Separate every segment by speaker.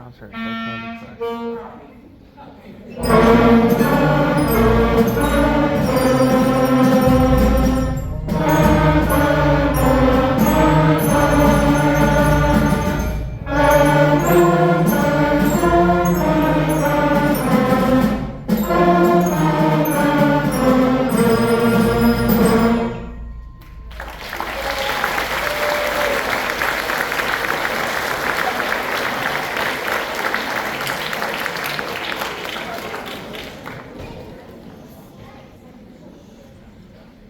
Speaker 1: concert by Candy Crush.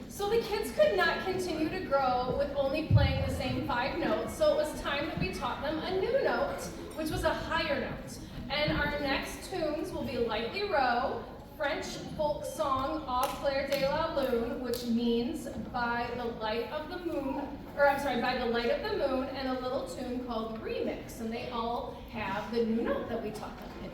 Speaker 2: So the kids could not continue to grow with only playing the same 5 notes, so it was time that we taught them a new note, which was a higher note. And our next tunes will be Lightly Row, French folk song Au clair de la lune, which means by the light of the moon, by the light of the moon, and a little tune called Remix. And they all have the new note that we taught them in.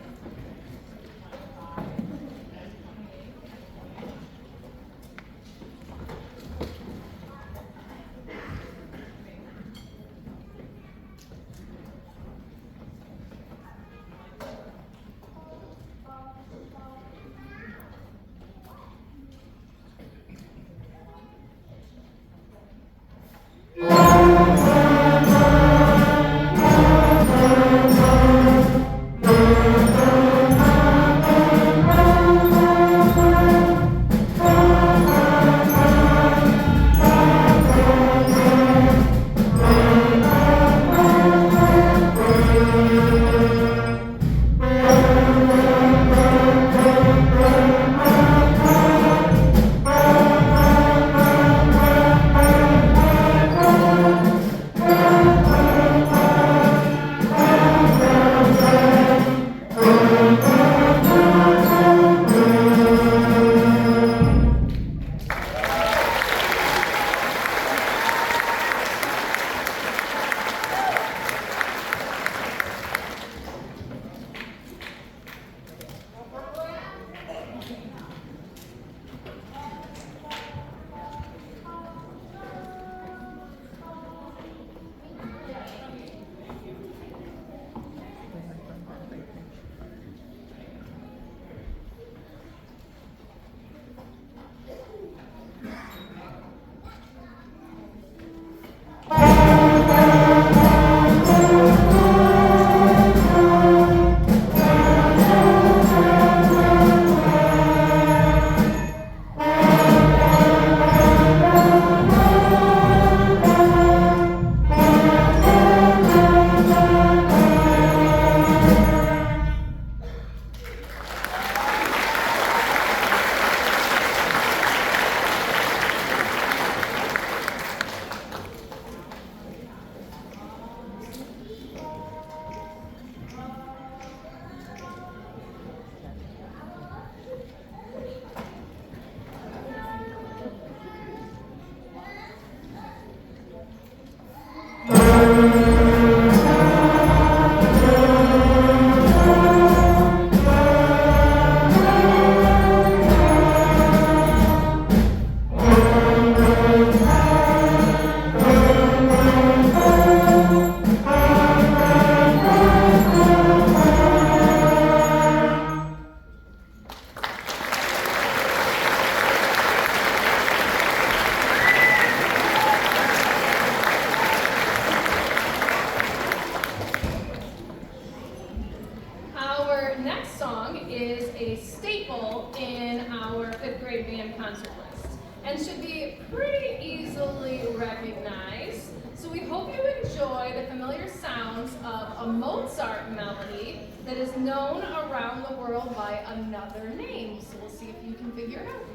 Speaker 2: And should be pretty easily recognized. So we hope you enjoy the familiar sounds of a Mozart melody that is known around the world by another name. So we'll see if you can figure it out.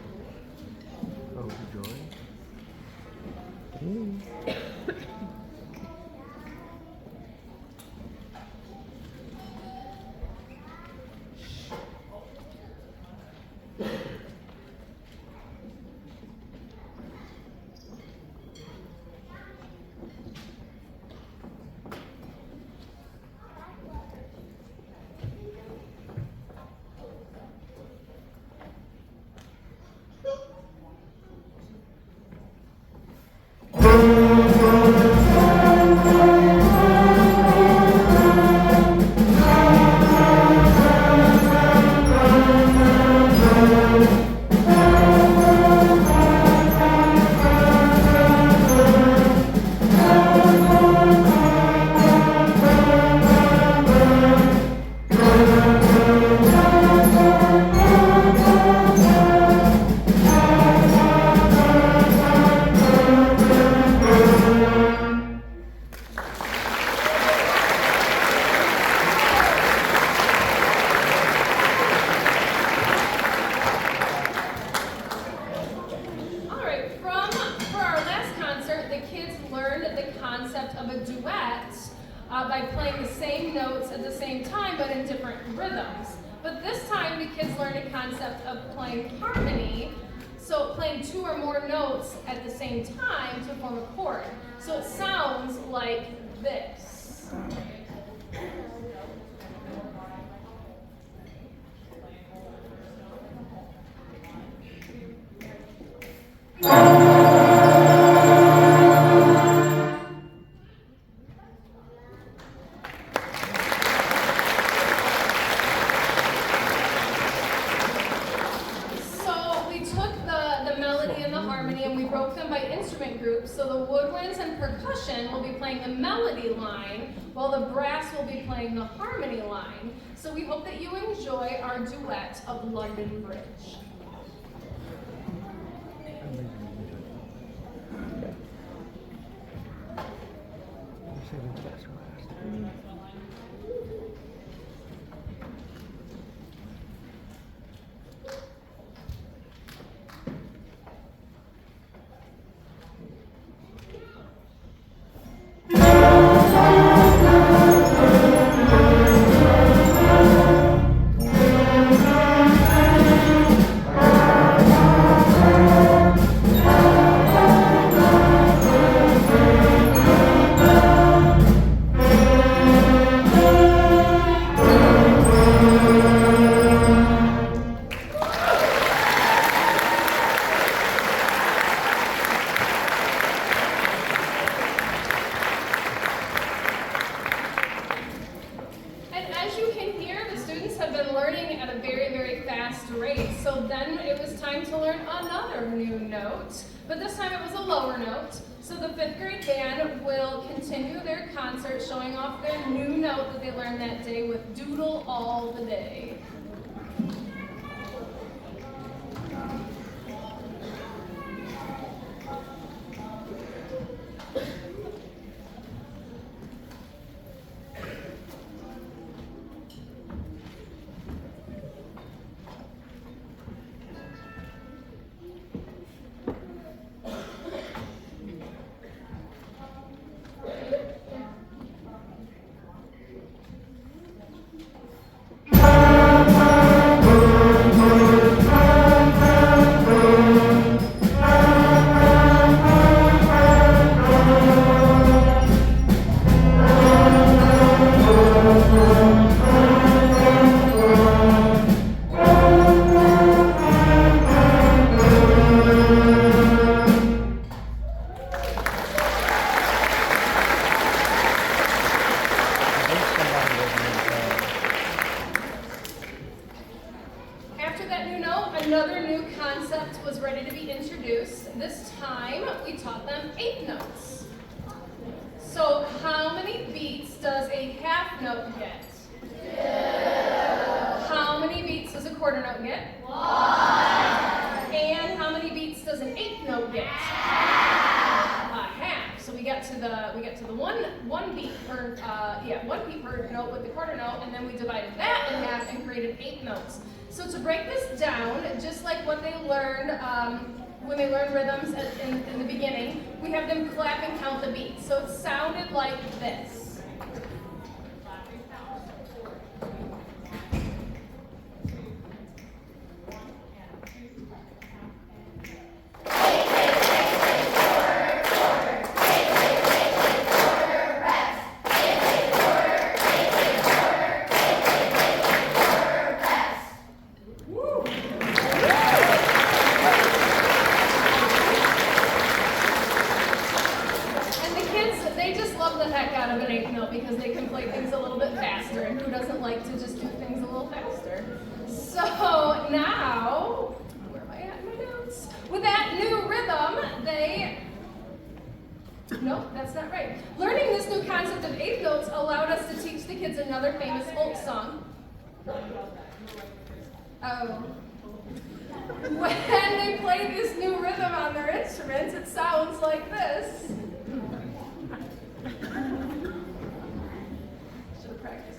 Speaker 1: Oh, joy.
Speaker 2: concept of a duet by playing the same notes at the same time but in different rhythms. But this time the kids learned a concept of playing harmony, so playing 2 or more notes at the same time to form a chord. So it sounds like this. So the woodwinds and percussion will be playing the melody line, while the brass will be playing the harmony line. So we hope that you enjoy our duet of London Bridge. But this time it was a lower note. So the 5th grade band will continue their concert showing off their new note that they learned that day with Doodle All the Day. Another new concept was ready to be introduced. This time, we taught them 8 notes. So how many beats does a half note get? 2. How many beats does a quarter note get? 1. And how many beats does an 8th note get? Half. Half. So we get to the one beat per 1 beat per note with the quarter note, and then we divided that in half and created 8 notes. So to break this down, just like what they learned when they learned rhythms in the beginning, we have them clap and count the beats. So it sounded like this. Because they can play things a little bit faster, and who doesn't like to just do things a little faster? So now, where am I at in my notes? With that new rhythm, nope, that's not right. Learning this new concept of 8 notes allowed us to teach the kids another famous folk song. Oh. When they play this new rhythm on their instruments, it sounds like this. Practice.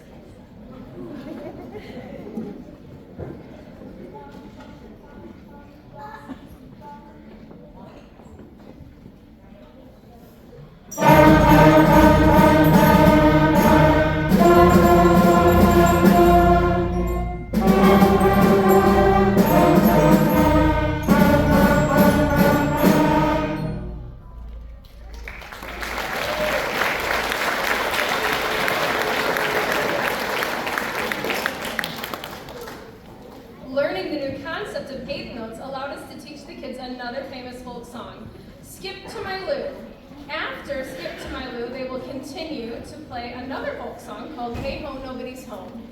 Speaker 2: My Lou. After Skip to My Lou, they will continue to play another folk song called Hey Ho, Nobody's Home.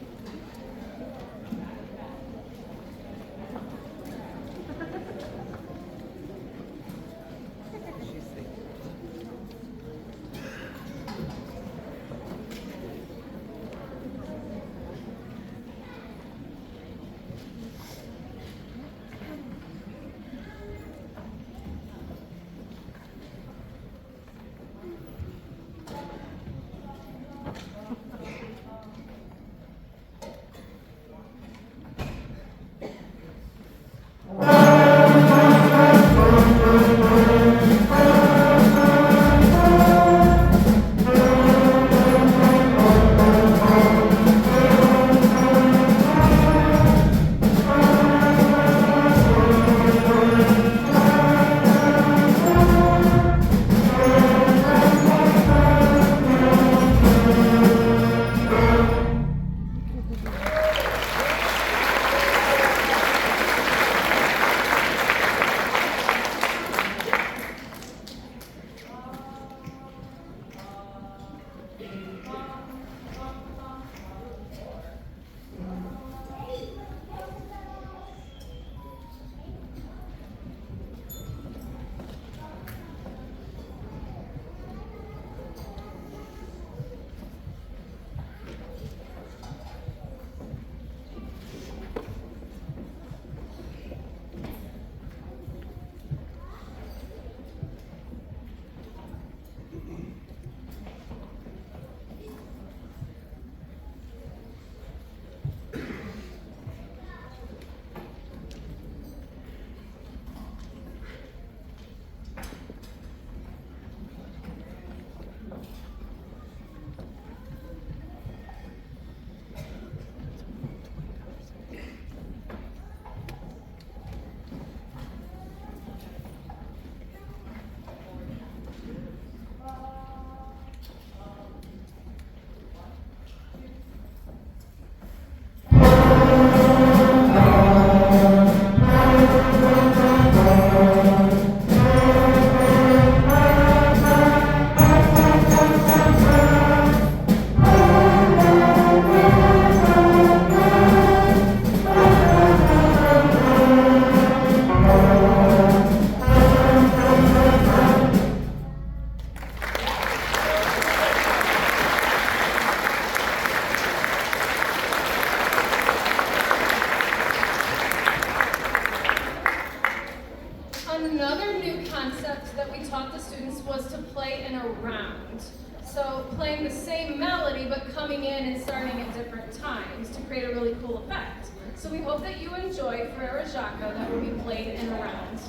Speaker 2: Another new concept that we taught the students was to play in a round. So playing the same melody but coming in and starting at different times to create a really cool effect. So we hope that you enjoy Frere Jacques that will be played in a round.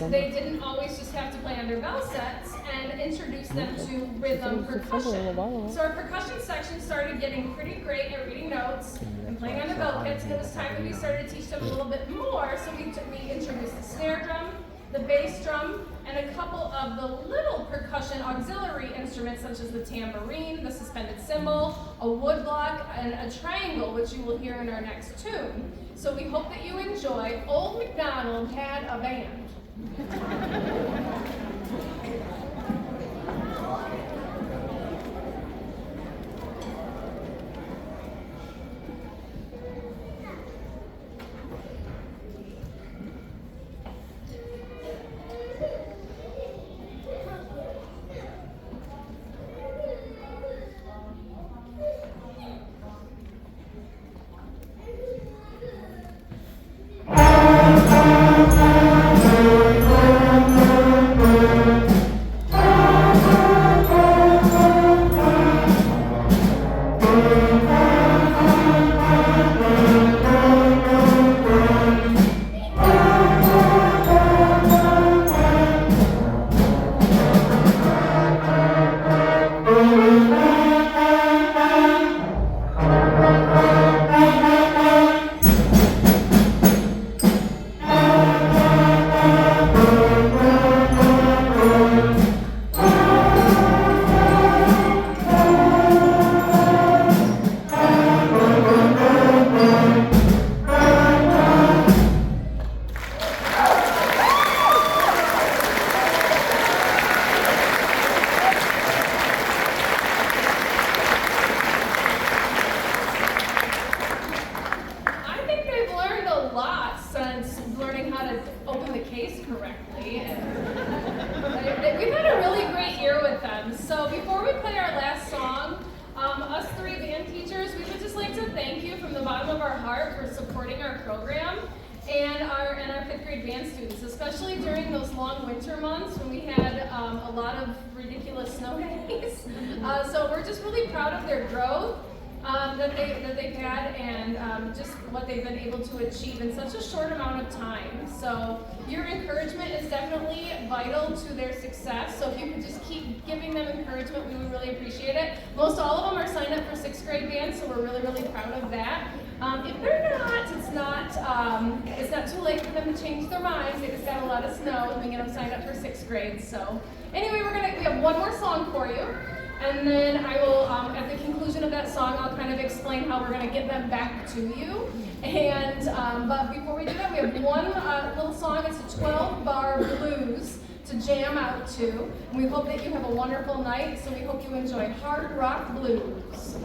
Speaker 2: They didn't always just have to play on their bell sets and introduce them to rhythm percussion. So our percussion section started getting pretty great at reading notes and playing on the bell kits, and it was time that we started to teach them a little bit more. So we introduced the snare drum, the bass drum, and a couple of the little percussion auxiliary instruments such as the tambourine, the suspended cymbal, a woodblock, and a triangle, which you will hear in our next tune. So we hope that you enjoy Old MacDonald Had a Band. We've had a really great year with them. So before we play our last song, us three band teachers, we would just like to thank you from the bottom of our heart for supporting our program and our fifth grade band students, especially during those long winter months when we had a lot of ridiculous snow days. So we're just really proud of their growth that they've had and just what they've been able to achieve in such a short amount of time. So your encouragement is definitely vital to their success. So if you could just keep giving them encouragement, we would really appreciate it. Most all of them are signed up for sixth grade band, so we're really, really proud of that. If they're not, it's not too late for them to change their minds. They just gotta let us know and we get them signed up for sixth grade. So anyway, we have one more song for you. And then I will, at the conclusion of that song, I'll kind of explain how we're going to get them back to you. And but before we do that, we have one little song. It's a 12-bar blues to jam out to. And we hope that you have a wonderful night. So we hope you enjoy Hard Rock Blues.